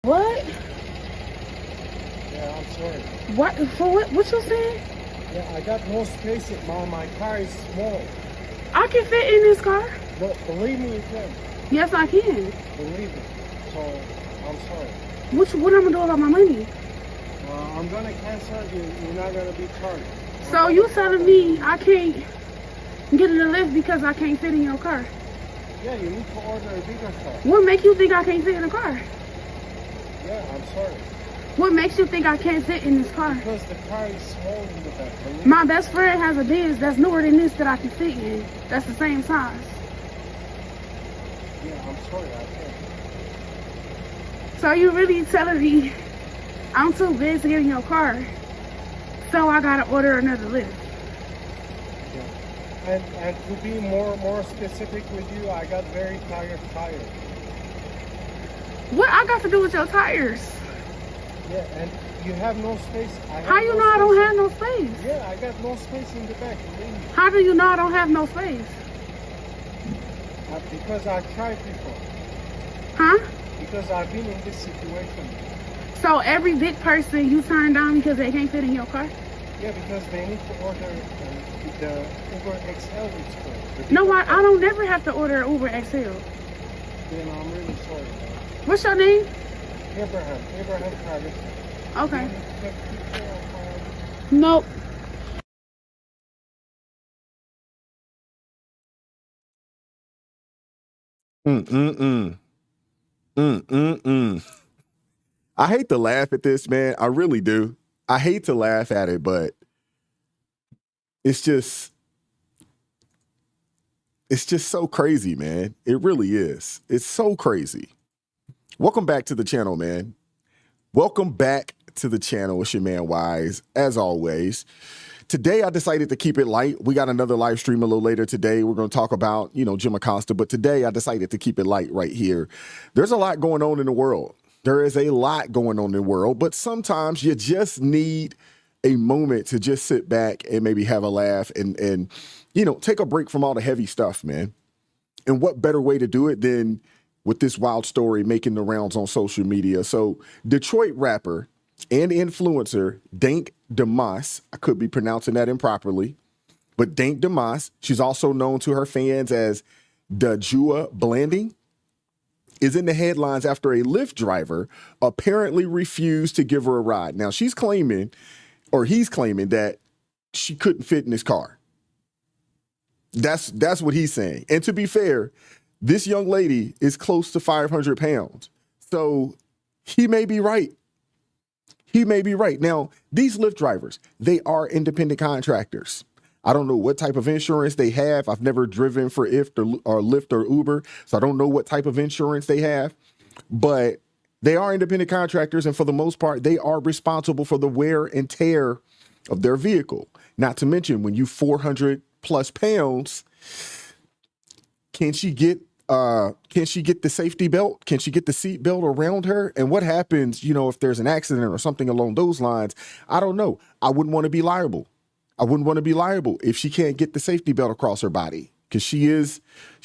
What? Yeah, I'm sorry. What? For what? What you saying? Yeah, I got no space. My car is small. I can fit in this car. But believe me, you can. Yes, I can. Believe me. So, I'm sorry. What I'm gonna do about my money? I'm gonna cancel you. You're not gonna be charged. So you telling me I can't get in a Lyft because I can't fit in your car? Yeah, you need to order a bigger car. What makes you think I can't fit in a car? Yeah, I'm sorry. What makes you think I can't fit in this car? Because the car is small in the back. Believe My me. best friend has a Benz that's newer than this that I can fit in. That's the same size. Yeah, I'm sorry. I can't. So you really telling me I'm too big to get in your car, so I gotta order another Lyft? Yeah. And to be more specific with you, I got very tired tires. What I got to do with your tires? Yeah, and you have no space. How you know I don't have no space? Yeah, I got no space in the back. Believe me. How do you know I don't have no space? Because I've tried before. Huh? Because I've been in this situation. So every big person you turn down because they can't fit in your car? Yeah, because they need to order the Uber XL it's called. No, I don't never have to order Uber XL. Then I'm really sorry, man. What's your name? Abraham Travis. Okay. You can keep care of Nope. Mm-mm-mm. Mm-mm-mm. I hate to laugh at this, man. I really do. I hate to laugh at it, but it's just so crazy, man. It really is. It's so crazy. Welcome back to the channel, man. Welcome back to the channel. It's your man Wise, as always. Today, I decided to keep it light. We got another live stream a little later today. We're going to talk about, Jim Acosta, but today I decided to keep it light right here. There's a lot going on in the world. There is a lot going on in the world, but sometimes you just need a moment to just sit back and maybe have a laugh and take a break from all the heavy stuff, man. And what better way to do it than with this wild story making the rounds on social media? So Detroit rapper and influencer Dank Damas, I could be pronouncing that improperly, but Dank Damas, she's also known to her fans as Dajua Blanding, is in the headlines after a Lyft driver apparently refused to give her a ride. Now he's claiming that she couldn't fit in his car. That's what he's saying. And to be fair, this young lady is close to 500 pounds. So he may be right. He may be right. Now, these Lyft drivers, they are independent contractors. I don't know what type of insurance they have. I've never driven for Lyft or Uber, so I don't know what type of insurance they have. But they are independent contractors, and for the most part, they are responsible for the wear and tear of their vehicle. Not to mention, when you 400 plus pounds, can she get the safety belt? Can she get the seat belt around her? And what happens, if there's an accident or something along those lines? I don't know. I wouldn't want to be liable. I wouldn't want to be liable if she can't get the safety belt across her body, because she is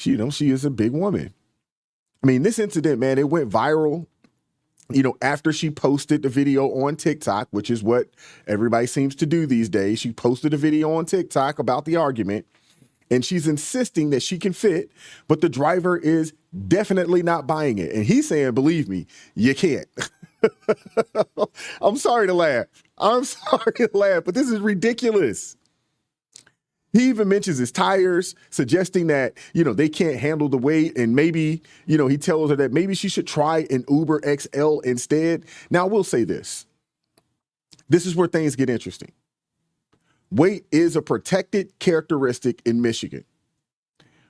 a big woman. I mean, this incident, man, it went viral, after she posted the video on TikTok, which is what everybody seems to do these days. She posted a video on TikTok about the argument, and she's insisting that she can fit, but the driver is definitely not buying it. And he's saying, believe me, you can't. I'm sorry to laugh. But this is ridiculous. He even mentions his tires, suggesting that, they can't handle the weight. And maybe, he tells her that maybe she should try an Uber XL instead. Now, I will say this. This is where things get interesting. Weight is a protected characteristic in Michigan,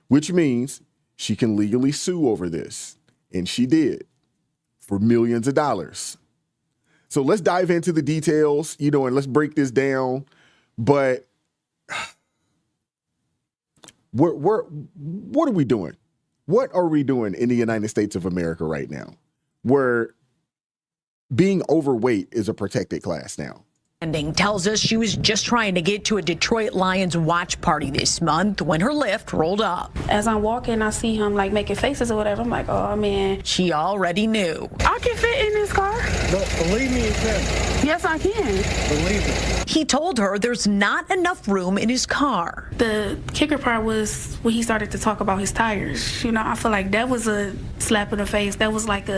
which means she can legally sue over this. And she did, for millions of dollars. So let's dive into the details, and let's break this down. But what are we doing? What are we doing in the United States of America right now, where being overweight is a protected class now? Tells us she was just trying to get to a Detroit Lions watch party this month when her Lyft rolled up. As I'm walking, I see him like making faces or whatever. I'm like, oh man. She already knew. I can fit in this car. No, believe me, you can. Yes, I can. Believe me. He told her there's not enough room in his car. The kicker part was when he started to talk about his tires. You know, I feel like that was a slap in the face. That was like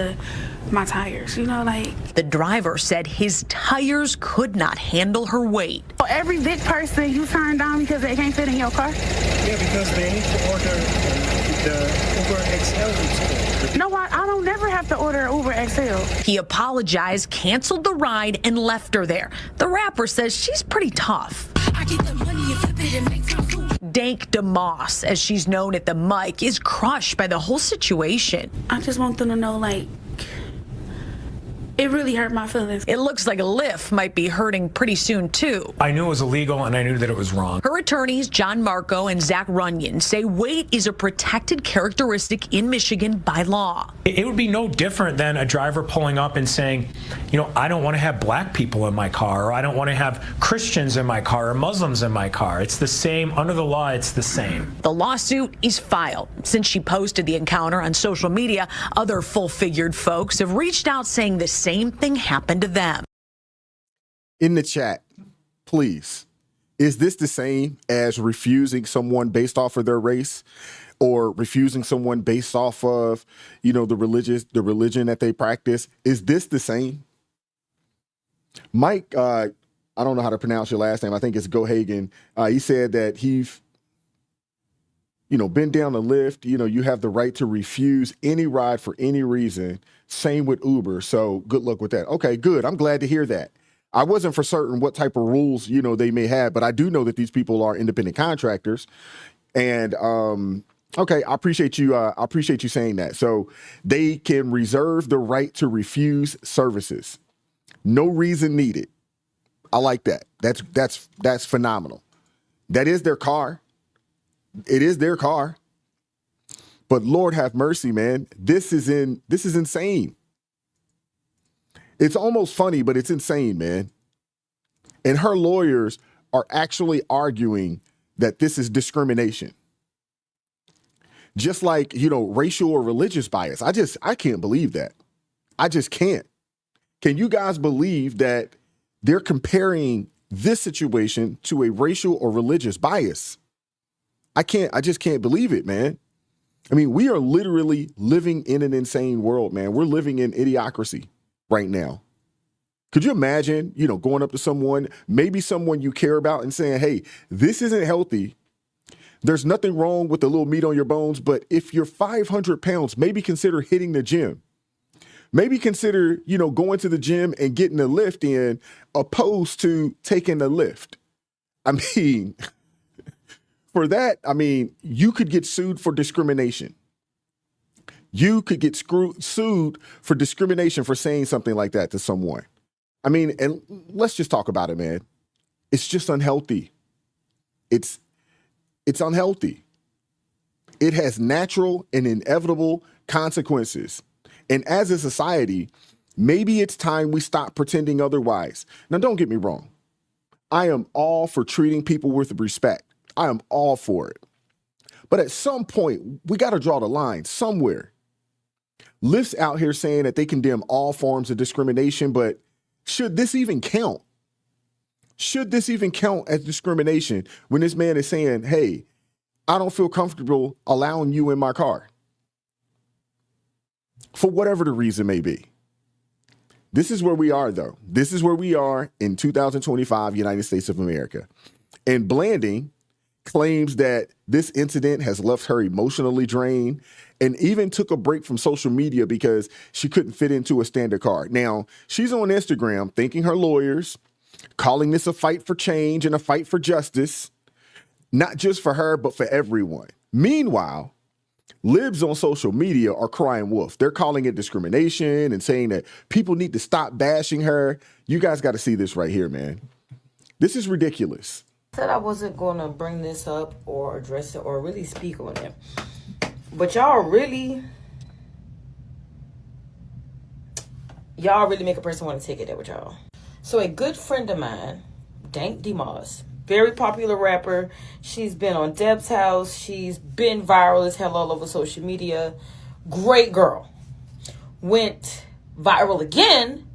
my tires, you know, like. The driver said his tires could not handle her weight. For every big person you turn down because they can't fit in your car? Yeah, because they need to order the Uber XL. No, I don't never have to order an Uber XL. He apologized, canceled the ride, and left her there. The rapper says she's pretty tough. I get the money and flip it and make time food. Dank DeMoss, as she's known at the mic, is crushed by the whole situation. I just want them to know, like, it really hurt my feelings. It looks like a Lyft might be hurting pretty soon, too. I knew it was illegal, and I knew that it was wrong. Her attorneys, John Marco and Zach Runyon, say weight is a protected characteristic in Michigan by law. It would be no different than a driver pulling up and saying, you know, I don't want to have black people in my car, or I don't want to have Christians in my car, or Muslims in my car. It's the same. Under the law, it's the same. The lawsuit is filed. Since she posted the encounter on social media, other full-figured folks have reached out saying the same thing happened to them. In the chat, please, is this the same as refusing someone based off of their race, or refusing someone based off of, you know, the religion that they practice? Is this the same? Mike, I don't know how to pronounce your last name. I think it's Gohagan. He said that he's, you know, been down the Lyft. You know, you have the right to refuse any ride for any reason. Same with Uber. So good luck with that. Okay, good. I'm glad to hear that. I wasn't for certain what type of rules, you know, they may have, but I do know that these people are independent contractors. And okay, I appreciate you. I appreciate you saying that. So they can reserve the right to refuse services. No reason needed. I like that. That's phenomenal. That is their car. It is their car. But Lord have mercy, man. This is insane. It's almost funny, but it's insane, man. And her lawyers are actually arguing that this is discrimination. Just like, you know, racial or religious bias. I can't believe that. I just can't. Can you guys believe that they're comparing this situation to a racial or religious bias? I just can't believe it, man. I mean, we are literally living in an insane world, man. We're living in idiocracy right now. Could you imagine, you know, going up to someone, maybe someone you care about, and saying, hey, this isn't healthy. There's nothing wrong with the little meat on your bones, but if you're 500 pounds, maybe consider hitting the gym. Maybe consider, you know, going to the gym and getting a lift in opposed to taking a lift. I mean, for that, I mean, you could get sued for discrimination. You could get sued for discrimination for saying something like that to someone. I mean, and let's just talk about it, man. It's just unhealthy. It's unhealthy. It has natural and inevitable consequences. And as a society, maybe it's time we stop pretending otherwise. Now, don't get me wrong. I am all for treating people with respect. I am all for it. But at some point, we got to draw the line somewhere. Lyft's out here saying that they condemn all forms of discrimination, but should this even count? Should this even count as discrimination when this man is saying, hey, I don't feel comfortable allowing you in my car? For whatever the reason may be. This is where we are, though. This is where we are in 2025, United States of America. And Blanding claims that this incident has left her emotionally drained and even took a break from social media because she couldn't fit into a standard car. Now, she's on Instagram thanking her lawyers, calling this a fight for change and a fight for justice, not just for her, but for everyone. Meanwhile, libs on social media are crying wolf. They're calling it discrimination and saying that people need to stop bashing her. You guys got to see this right here, man. This is ridiculous. I said I wasn't going to bring this up or address it or really speak on it. But y'all really make a person want to take it there with y'all. So a good friend of mine, Dank DeMoss, very popular rapper. She's been on Deb's House. She's been viral as hell all over social media. Great girl. Went viral again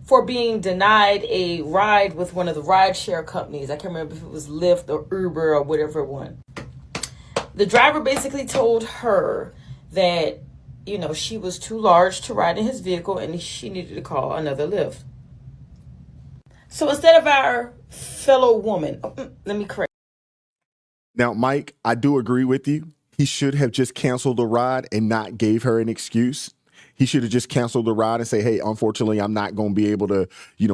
for being denied a ride with one of the rideshare companies. I can't remember if it was Lyft or Uber or whatever one. The driver basically told her that, she was too large to ride in his vehicle and she needed to call another Lyft. So instead of our fellow woman, let me correct. Now, Mike, I do agree with you. He should have just canceled the ride and not gave her an excuse. He should have just canceled the ride and say, hey, unfortunately, I'm not going to be able to,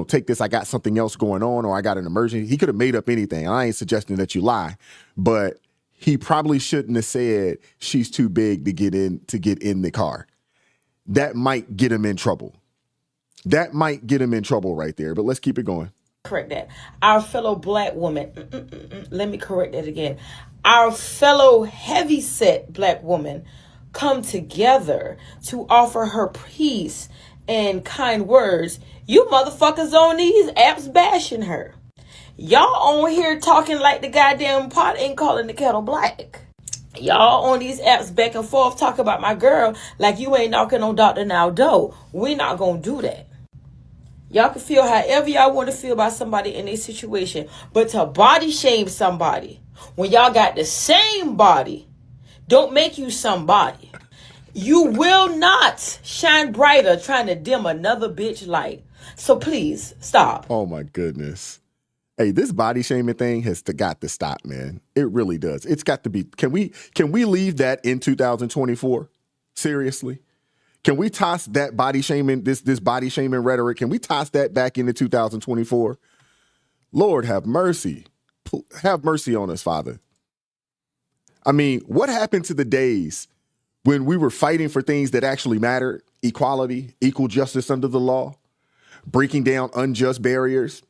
take this. I got something else going on, or I got an emergency. He could have made up anything. I ain't suggesting that you lie, but he probably shouldn't have said she's too big to get in the car. That might get him in trouble. That might get him in trouble right there. But let's keep it going. Correct that. Our fellow black woman. Let me correct that again. Our fellow heavyset black woman come together to offer her peace and kind words. You motherfuckers on these apps bashing her. Y'all on here talking like the goddamn pot ain't calling the kettle black. Y'all on these apps back and forth talk about my girl like you ain't knocking on Dr. Naldo. We not gonna do that. Y'all can feel however y'all want to feel about somebody in a situation, but to body shame somebody when y'all got the same body don't make you somebody. You will not shine brighter trying to dim another bitch light. So please stop. Oh my goodness. Hey, this body shaming thing has got to stop, man. It really does. It's got to be. Can we leave that in 2024? Seriously? Can we toss that body shaming, this body shaming rhetoric? Can we toss that back into 2024? Lord, have mercy. Have mercy on us, Father. I mean, what happened to the days when we were fighting for things that actually mattered? Equality, equal justice under the law, breaking down unjust barriers,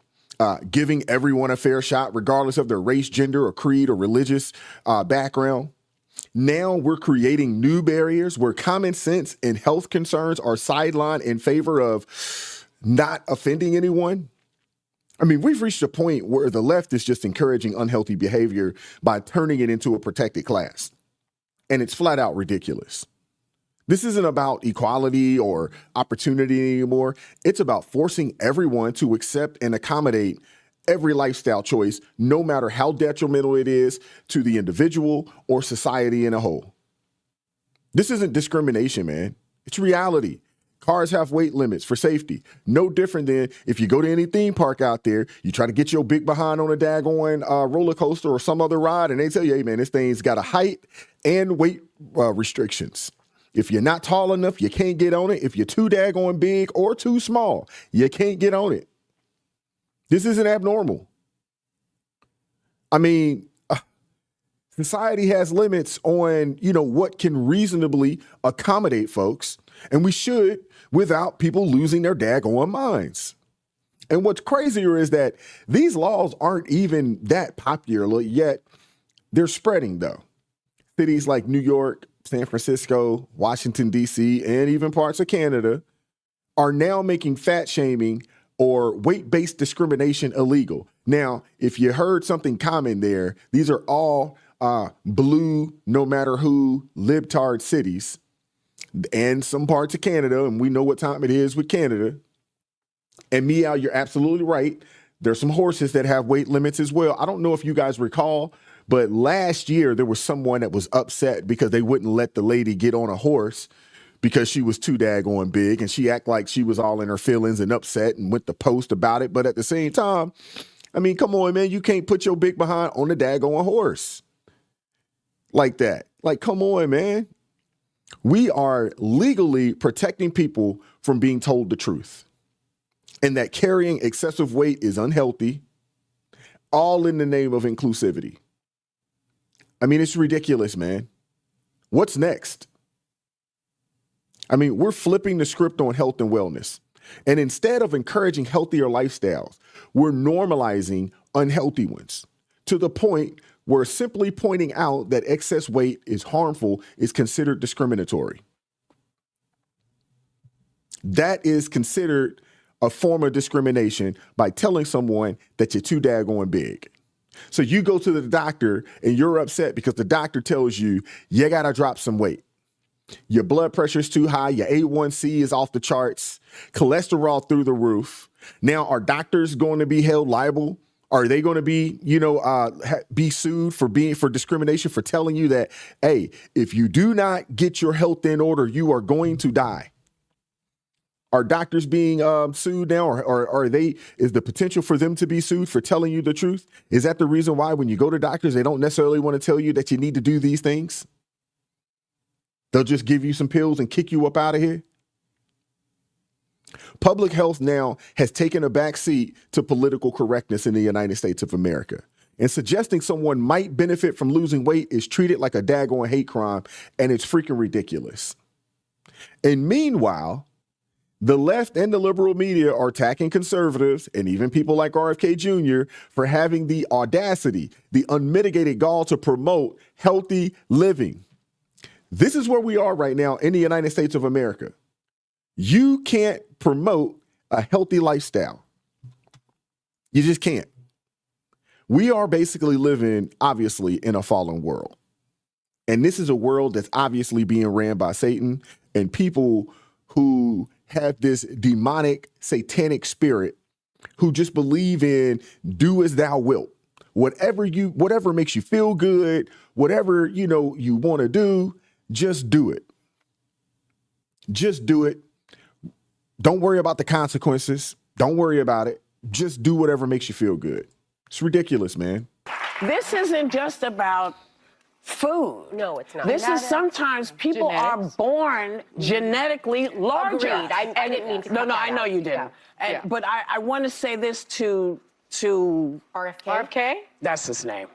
giving everyone a fair shot, regardless of their race, gender, or creed, or religious background. Now we're creating new barriers where common sense and health concerns are sidelined in favor of not offending anyone. I mean, we've reached a point where the left is just encouraging unhealthy behavior by turning it into a protected class. And it's flat out ridiculous. This isn't about equality or opportunity anymore. It's about forcing everyone to accept and accommodate every lifestyle choice, no matter how detrimental it is to the individual or society in a whole. This isn't discrimination, man. It's reality. Cars have weight limits for safety. No different than if you go to any theme park out there, you try to get your big behind on a daggone roller coaster or some other ride, and they tell you, hey, man, this thing's got a height and weight restrictions. If you're not tall enough, you can't get on it. If you're too daggone big or too small, you can't get on it. This isn't abnormal. I mean, society has limits on, what can reasonably accommodate folks, and we should without people losing their daggone minds. And what's crazier is that these laws aren't even that popular yet. They're spreading, though. Cities like New York, San Francisco, Washington, D.C., and even parts of Canada are now making fat shaming or weight-based discrimination illegal. Now, if you heard something common there, these are all blue, no matter who, libtard cities and some parts of Canada, and we know what time it is with Canada. And Meow, you're absolutely right. There's some horses that have weight limits as well. I don't know if you guys recall, but last year there was someone that was upset because they wouldn't let the lady get on a horse because she was too daggone big, and she act like she was all in her feelings and upset and went to post about it. But at the same time, I mean, come on, man, you can't put your big behind on a daggone horse like that. Like, come on, man. We are legally protecting people from being told the truth, and that carrying excessive weight is unhealthy, all in the name of inclusivity. I mean, it's ridiculous, man. What's next? I mean, we're flipping the script on health and wellness. And instead of encouraging healthier lifestyles, we're normalizing unhealthy ones to the point where simply pointing out that excess weight is harmful is considered discriminatory. That is considered a form of discrimination by telling someone that you're too daggone big. So you go to the doctor and you're upset because the doctor tells you you got to drop some weight. Your blood pressure is too high. Your A1C is off the charts. Cholesterol through the roof. Now, are doctors going to be held liable? Are they going to be, be sued for discrimination, for telling you that, hey, if you do not get your health in order, you are going to die? Are doctors being sued now, or is the potential for them to be sued for telling you the truth? Is that the reason why when you go to doctors, they don't necessarily want to tell you that you need to do these things? They'll just give you some pills and kick you up out of here. Public health now has taken a back seat to political correctness in the United States of America. And suggesting someone might benefit from losing weight is treated like a daggone hate crime, and it's freaking ridiculous. And meanwhile, the left and the liberal media are attacking conservatives and even people like RFK Jr. for having the audacity, the unmitigated gall to promote healthy living. This is where we are right now in the United States of America. You can't promote a healthy lifestyle. You just can't. We are basically living, obviously, in a fallen world. And this is a world that's obviously being ran by Satan and people who have this demonic, satanic spirit who just believe in do as thou wilt. Whatever makes you feel good, whatever, you want to do, just do it. Just do it. Don't worry about the consequences. Don't worry about it. Just do whatever makes you feel good. It's ridiculous, man. This isn't just about food. No, it's not. This is sometimes people are born genetically larger. Agreed. I didn't mean to cut No, that I know out. you didn't. Yeah. But I want to say this to RFK? That's his name.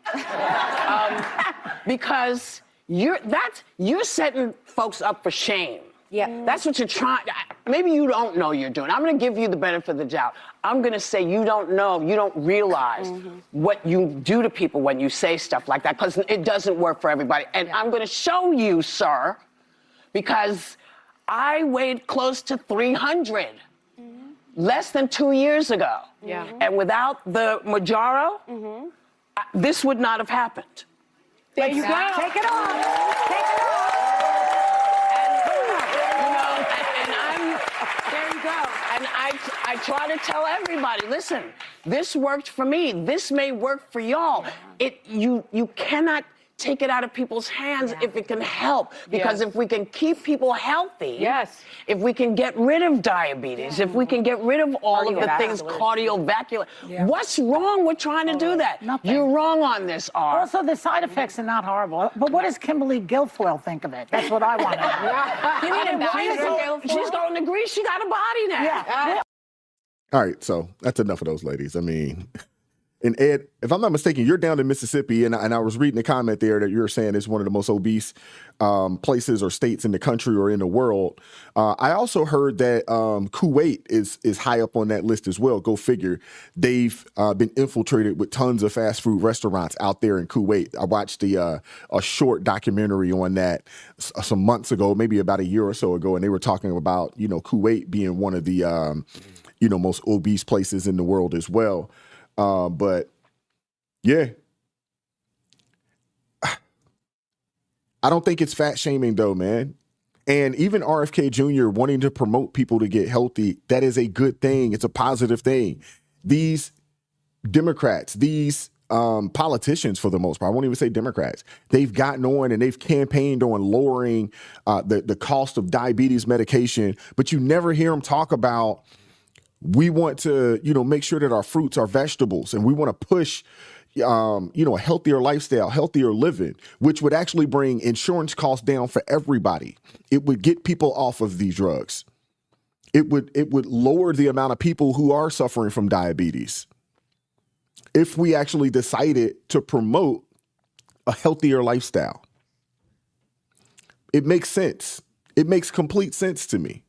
Because you're setting folks up for shame. Yeah. That's what you're trying. Maybe you don't know you're doing. I'm going to give you the benefit of the doubt. I'm going to say you don't know, you don't realize what you do to people when you say stuff like that, because it doesn't work for everybody. And I'm going to show you, sir, because I weighed close to 300 less than 2 years ago. Yeah. And without the Mounjaro, this would not have happened. There you go. Take it off. Take it off. And I try to tell everybody, listen, this worked for me. This may work for y'all. You cannot take it out of people's hands if it can help. Because if we can keep people healthy, if we can get rid of diabetes, if we can get rid of all of the things cardiovascular, what's wrong with trying to do that? Nothing. You're wrong on this, R. Also, the side effects are not horrible. But what does Kimberly Guilfoyle think of it? That's what I want to know. She's going to agree. She got a body now. Yeah. All right, so that's enough of those ladies. I mean, and Ed, if I'm not mistaken, you're down in Mississippi, and I was reading a comment there that you're saying it's one of the most obese places or states in the country or in the world. I also heard that Kuwait is high up on that list as well. Go figure. They've been infiltrated with tons of fast food restaurants out there in Kuwait. I watched a short documentary on that some months ago, maybe about a year or so ago, and they were talking about Kuwait being one of the most obese places in the world as well. But yeah, I don't think it's fat shaming though, man. And even RFK Jr. wanting to promote people to get healthy, that is a good thing. It's a positive thing. These Democrats, these politicians for the most part, I won't even say Democrats, they've gotten on and they've campaigned on lowering the cost of diabetes medication, but you never hear them talk about we want to, make sure that our fruits are vegetables, and we want to push, a healthier lifestyle, healthier living, which would actually bring insurance costs down for everybody. It would get people off of these drugs. It would lower the amount of people who are suffering from diabetes if we actually decided to promote a healthier lifestyle. It makes sense. It makes complete sense to me.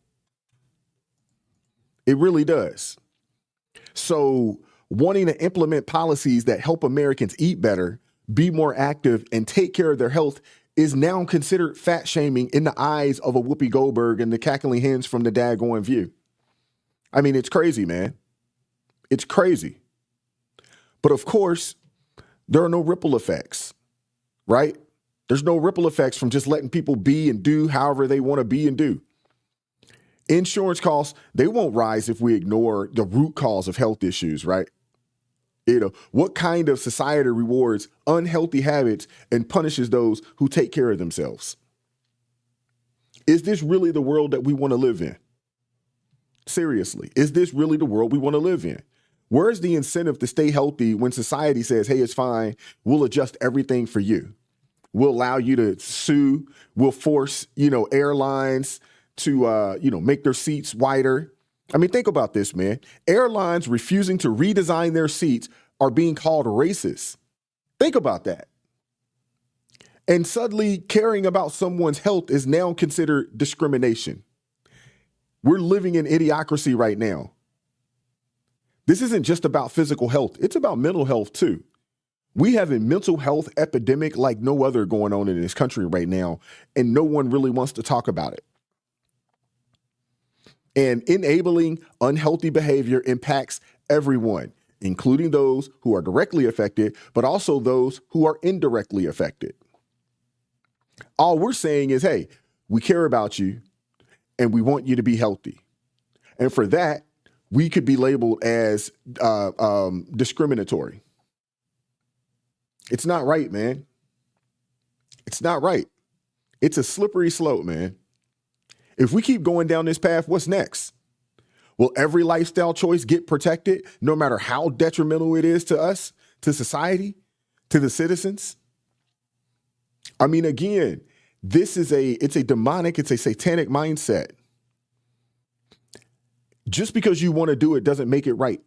It really does. So wanting to implement policies that help Americans eat better, be more active, and take care of their health is now considered fat shaming in the eyes of a Whoopi Goldberg and the cackling hens from the daggone View. I mean, it's crazy, man. It's crazy. But of course, there are no ripple effects, right? There's no ripple effects from just letting people be and do however they want to be and do. Insurance costs, they won't rise if we ignore the root cause of health issues, right? What kind of society rewards unhealthy habits and punishes those who take care of themselves? Is this really the world that we want to live in? Seriously, is this really the world we want to live in? Where's the incentive to stay healthy when society says, hey, it's fine, we'll adjust everything for you. We'll allow you to sue. We'll force, airlines to, make their seats wider. I mean, think about this, man. Airlines refusing to redesign their seats are being called racist. Think about that. And suddenly caring about someone's health is now considered discrimination. We're living in idiocracy right now. This isn't just about physical health. It's about mental health, too. We have a mental health epidemic like no other going on in this country right now, and no one really wants to talk about it. And enabling unhealthy behavior impacts everyone, including those who are directly affected, but also those who are indirectly affected. All we're saying is, hey, we care about you and we want you to be healthy. And for that, we could be labeled as discriminatory. It's not right, man. It's not right. It's a slippery slope, man. If we keep going down this path, what's next? Will every lifestyle choice get protected, no matter how detrimental it is to us, to society, to the citizens? I mean, again, it's a demonic, it's a satanic mindset. Just because you want to do it doesn't make it right.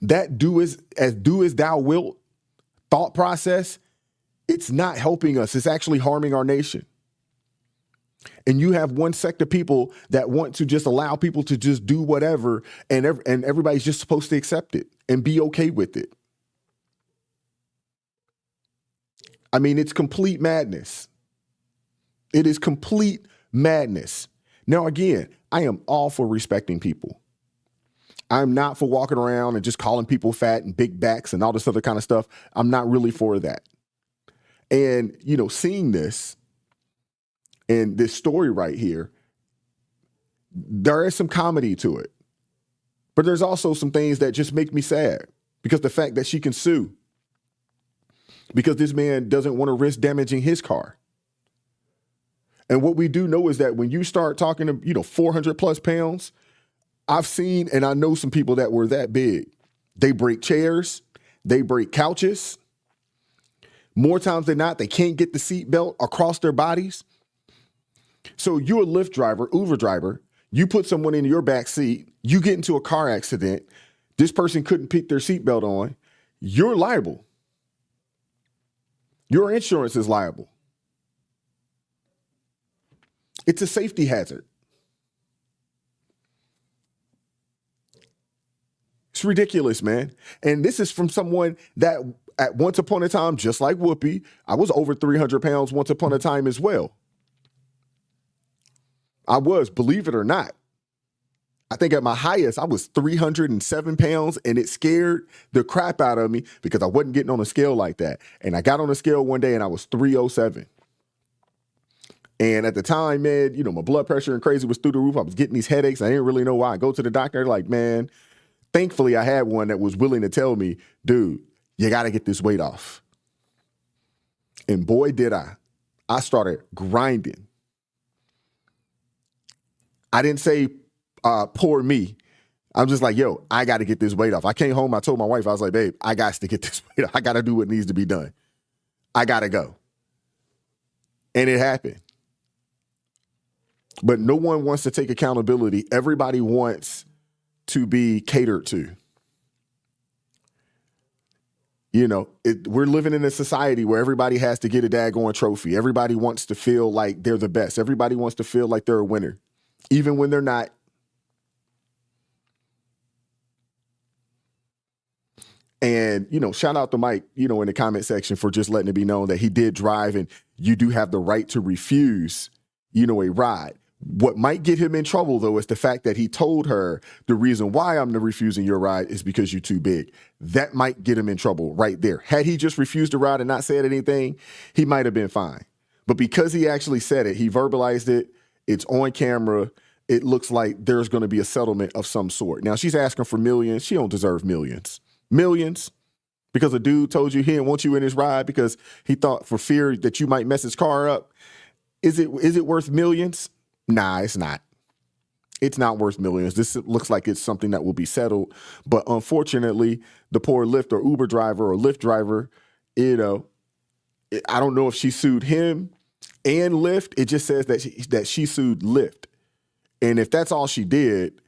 That do as thou wilt thought process, it's not helping us. It's actually harming our nation. And you have one sect of people that want to just allow people to just do whatever, and everybody's just supposed to accept it and be okay with it. I mean, it's complete madness. It is complete madness. Now, again, I am all for respecting people. I'm not for walking around and just calling people fat and big backs and all this other kind of stuff. I'm not really for that. And, seeing this and this story right here, there is some comedy to it. But there's also some things that just make me sad, because the fact that she can sue because this man doesn't want to risk damaging his car. And what we do know is that when you start talking to, 400 plus pounds, I've seen and I know some people that were that big. They break chairs, they break couches. More times than not, they can't get the seatbelt across their bodies. So you're a Lyft driver, Uber driver, you put someone in your back seat, you get into a car accident, this person couldn't put their seatbelt on, you're liable. Your insurance is liable. It's a safety hazard. It's ridiculous, man. And this is from someone that at once upon a time, just like Whoopi, I was over 300 pounds once upon a time as well. I was, believe it or not. I think at my highest, I was 307 pounds, and it scared the crap out of me because I wasn't getting on a scale like that. And I got on a scale one day and I was 307. And at the time, man, my blood pressure and crazy was through the roof. I was getting these headaches. I didn't really know why. I go to the doctor, like, man, thankfully I had one that was willing to tell me, dude, you got to get this weight off. And boy, did I. I started grinding. I didn't say, poor me. I'm just like, yo, I got to get this weight off. I came home. I told my wife, I was like, babe, I got to get this weight off. I got to do what needs to be done. I got to go. And it happened. But no one wants to take accountability. Everybody wants to be catered to. We're living in a society where everybody has to get a daggone trophy. Everybody wants to feel like they're the best. Everybody wants to feel like they're a winner, even when they're not. And, shout out to Mike, in the comment section for just letting it be known that he did drive and you do have the right to refuse, a ride. What might get him in trouble, though, is the fact that he told her the reason why I'm refusing your ride is because you're too big. That might get him in trouble right there. Had he just refused to ride and not said anything, he might have been fine. But because he actually said it, he verbalized it, it's on camera, it looks like there's going to be a settlement of some sort. Now, she's asking for millions. She don't deserve millions. Millions? Because a dude told you he didn't want you in his ride because he thought for fear that you might mess his car up. Is it worth millions? Nah, it's not. It's not worth millions. This looks like it's something that will be settled. But unfortunately, the poor Lyft or Uber driver or Lyft driver, I don't know if she sued him and Lyft. It just says that she sued Lyft. And if that's all she did,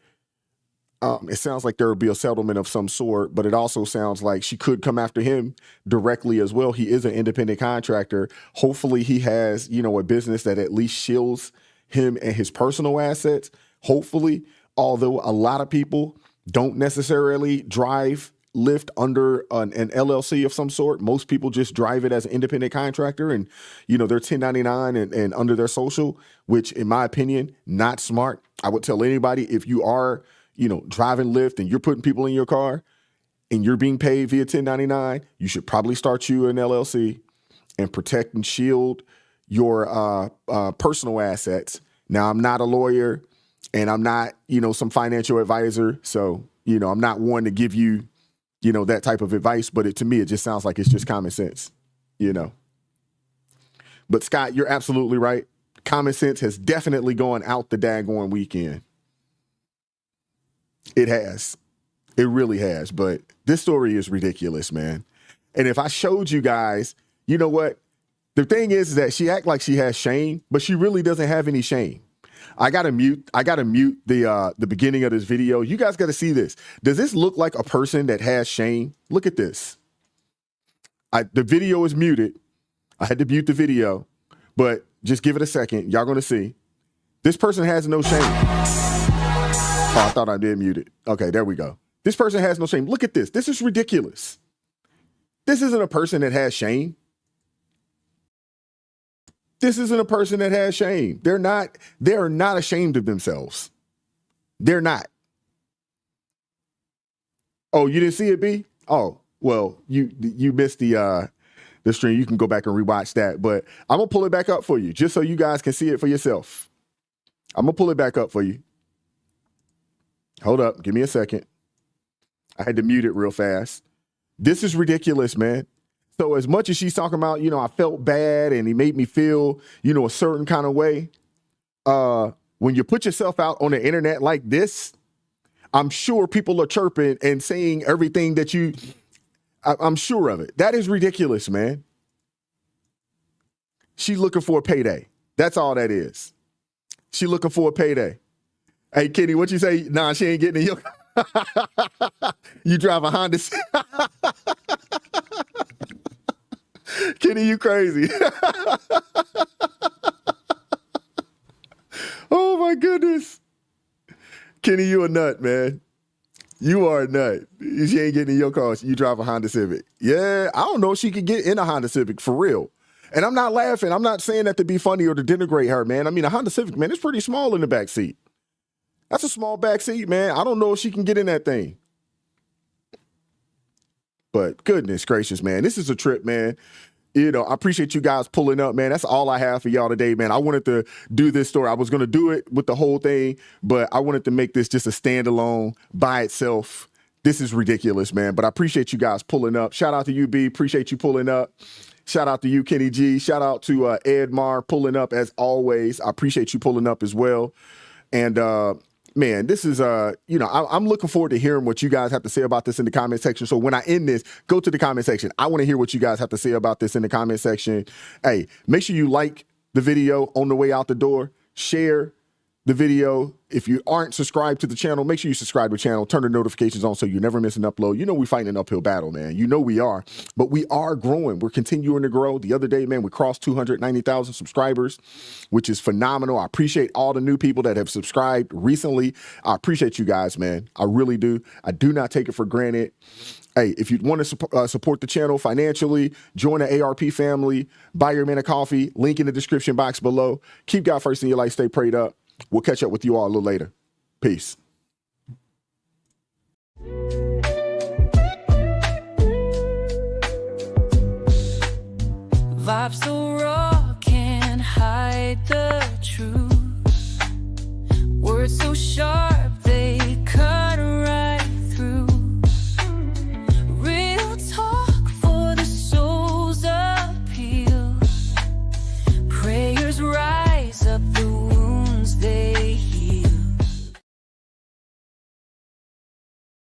it sounds like there will be a settlement of some sort, but it also sounds like she could come after him directly as well. He is an independent contractor. Hopefully he has, a business that at least shields him and his personal assets. Hopefully, although a lot of people don't necessarily drive Lyft under an LLC of some sort. Most people just drive it as an independent contractor and, they're 1099 and under their social, which in my opinion, not smart. I would tell anybody if you are, driving Lyft and you're putting people in your car and you're being paid via 1099, you should probably start you an LLC and protect and shield your personal assets. Now, I'm not a lawyer and I'm not, some financial advisor. So, I'm not one to give you, that type of advice. But to me, it just sounds like it's just common sense, But Scott, you're absolutely right. Common sense has definitely gone out the daggone weekend. It has. It really has. But this story is ridiculous, man. And if I showed you guys, you know what? The thing is that she act like she has shame, but she really doesn't have any shame. I gotta mute the beginning of this video. You guys gotta see this. Does this look like a person that has shame? Look at this. The video is muted. I had to mute the video, but just give it a second. Y'all gonna see. This person has no shame. Oh, I thought I did mute it. Okay, there we go. This person has no shame. Look at this. This is ridiculous. This isn't a person that has shame. This isn't a person that has shame. They are not ashamed of themselves. They're not. Oh, you didn't see it, B? Oh, well, you missed the stream. You can go back and rewatch that. But I'm gonna pull it back up for you just so you guys can see it for yourself. I'm gonna pull it back up for you. Hold up, give me a second. I had to mute it real fast. This is ridiculous, man. So as much as she's talking about, I felt bad and he made me feel, a certain kind of way. When you put yourself out on the internet like this, I'm sure people are chirping and saying everything that I'm sure of it. That is ridiculous, man. She's looking for a payday. That's all that is. She looking for a payday. Hey, Kenny, what you say? Nah, she ain't getting in your... You drive a Honda. Kenny, you crazy. Oh, my goodness. Kenny, you a nut, man. You are a nut. She ain't getting in your car. You drive a Honda Civic. Yeah, I don't know if she could get in a Honda Civic for real. And I'm not laughing. I'm not saying that to be funny or to denigrate her, man. I mean, a Honda Civic, man, it's pretty small in the back seat. That's a small back seat, man. I don't know if she can get in that thing. But goodness gracious, man, this is a trip, man. I appreciate you guys pulling up, man. That's all I have for y'all today, man. I wanted to do this story. I was going to do it with the whole thing, but I wanted to make this just a standalone by itself. This is ridiculous, man. But I appreciate you guys pulling up. Shout out to you, B. Appreciate you pulling up. Shout out to you, Kenny G. Shout out to Ed Mar pulling up as always. I appreciate you pulling up as well. And man, this is, I'm looking forward to hearing what you guys have to say about this in the comment section. So when I end this, go to the comment section. I want to hear what you guys have to say about this in the comment section. Hey, make sure you like the video on the way out the door. Share the video. If you aren't subscribed to the channel, make sure you subscribe to the channel. Turn the notifications on so you never miss an upload. We're fighting an uphill battle, man. We are. But we are growing. We're continuing to grow. The other day, man, we crossed 290,000 subscribers, which is phenomenal. I appreciate all the new people that have subscribed recently. I appreciate you guys, man. I really do. I do not take it for granted. Hey, if you want to support the channel financially, join the ARP family, buy your man a coffee, link in the description box below. Keep God first in your life. Stay prayed up. We'll catch up with you all a little later. Peace. Vibes so raw, can't hide the truth. Words so sharp.